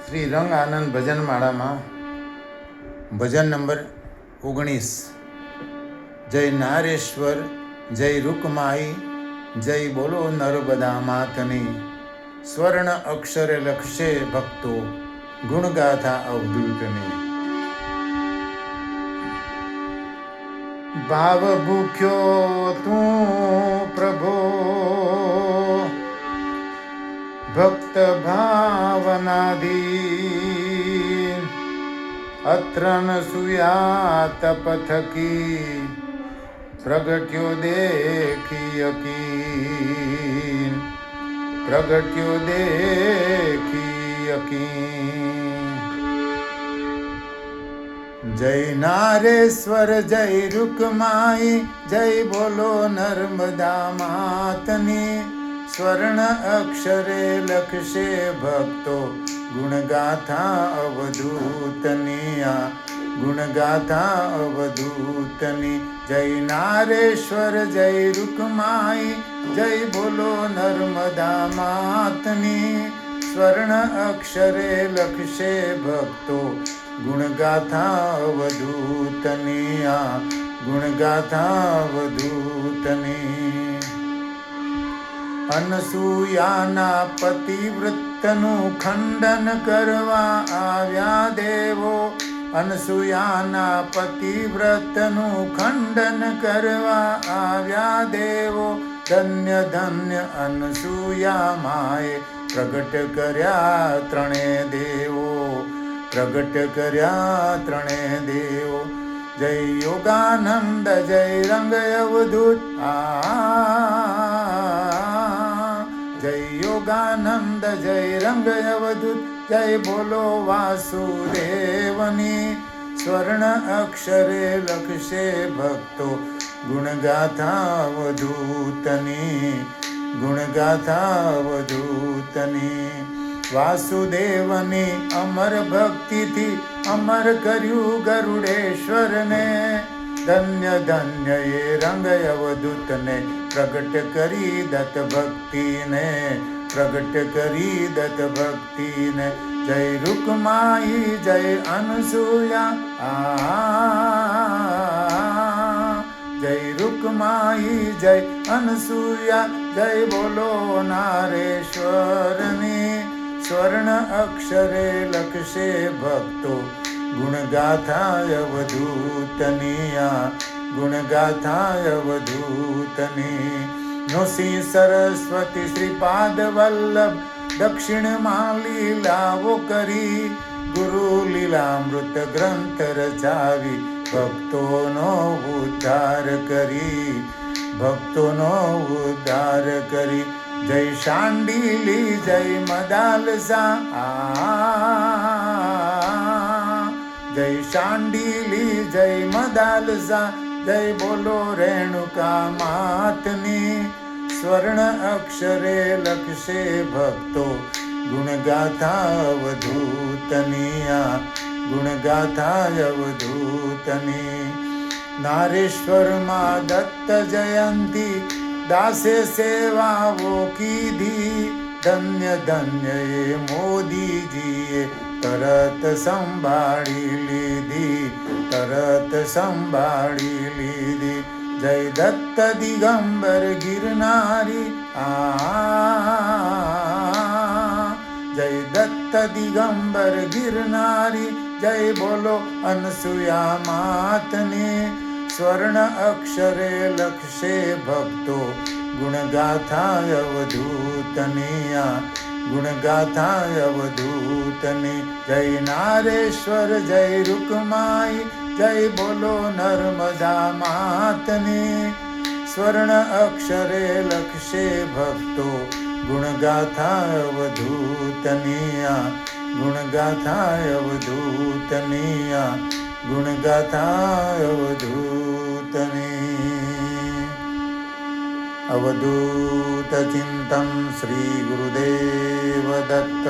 શ્રી રંગ આનંદ ભજન માળામાં ભજન નંબર 19। જય નારેશ્વર જય રૂકમાઈ જય બોલો નર્મદા માતની। સ્વર્ણ અક્ષરે લખશે ભક્તો ગુણગાથા અવધૂતની। ભાવ ભૂખ્યો તું પ્રભો ભક્ત ભાવનાધીન। અત્રન સુયા તપ થકી પ્રગટ્યો દેખી યકીન। પ્રગટ્યો દેખી યકીન। જય નારેશ્વર જય રૂકમાઈ જય બોલો નર્મદા માતની। સ્વર્ણ અક્ષરે લખશે ભક્તો ગુણગાથા અવધૂતની। આ ગુણગાથા અવધૂતની। જય નારેશ્વર જય રૂકમાઈ જય બોલો નર્મદા માતની। સ્વર્ણ અક્ષરે લખશે ભક્તો ગુણગાથા અવધૂતની। આ ગુણગાથા અવધૂતની। અનસૂયાના પતિવ્રતનું ખંડન કરવા આવ્યા દેવો। અનસૂયાના પતિવ્રતનું ખંડન કરવા આવ્યા દેવો। ધન્ય ધન્ય અનસૂયા માએ પ્રગટ કર્યા ત્રણે દેવો। પ્રગટ કર્યા ત્રણે દેવો। જય યોગાનંદ જય રંગ અવધૂત જય યોગાનંદ જય રંગ અવધૂત જય બોલો વાસુદેવની। સ્વર્ણ અક્ષરે લખશે ભક્તો ગુણગાથા અવધૂતની। ગુણગાથા અવધૂતની। વાસુદેવની અમર ભક્તિથી અમર કર્યું ગરુડેશ્વરને। ધન્ય ધન્ય એ રંગ અવધૂતને પ્રગટ કરી દત્ત ભક્તિને। પ્રગટ કરી દત્ત ભક્તિને। જય રૂકમાઈ જય અનસૂયા જય રૂકમાઈ જય અનસૂયા જય બોલો નારેશ્વરની। સ્વર્ણ અક્ષરે લખશે ભક્તો ગુણગાથા અવધૂતની। આ ગુણગાથા અવધૂતની। નૃસિંહ સરસ્વતી શ્રીપાદ વલ્લભ દક્ષિણમાં લીલાઓ કરી। ગુરુ લીલામૃત ગ્રંથ રચાવી ભક્તોનો ઉદ્ધાર કરી। ભક્તોનો ઉદ્ધાર કરી। જય શાંડિલી જય મદાલસા જય શાંડિલી જય મદાલસા જય બોલો રેણુકા માતની। સ્વર્ણ અક્ષરે લખશે ભક્તો ગુણગાથા અવધૂતની। આ ગુણગાથા અવધૂતની। નારેશ્વરમાં દત્ત જયંતી દાસે સેવાઓ કીધી। ધન્ય ધન્ય એ મોદીજીએ તરત સંભાળી લીધી। તરત સંભાળી લીધી। જય દત્ત દિગંબર ગિરનારી જય દત્ત દિગંબર ગિરનારી જય બોલો અનસૂયા માતની। સ્વર્ણ અક્ષરે લખશે ભક્તો ગુણગાથા અવધૂતની। આ ગુણગાથા અવધૂતની। જય નારેશ્વર જય રૂકમાઈ જય બોલો નર્મદા માતની। સ્વર્ણ અક્ષરે લખશે ભક્તો ગુણગાથા અવધૂતની। આ ગુણગાથા અવધૂતની। આ ગુણગાથા અવધૂતની। અવધૂત ચિંતન શ્રી ગુરુદેવ દત્ત।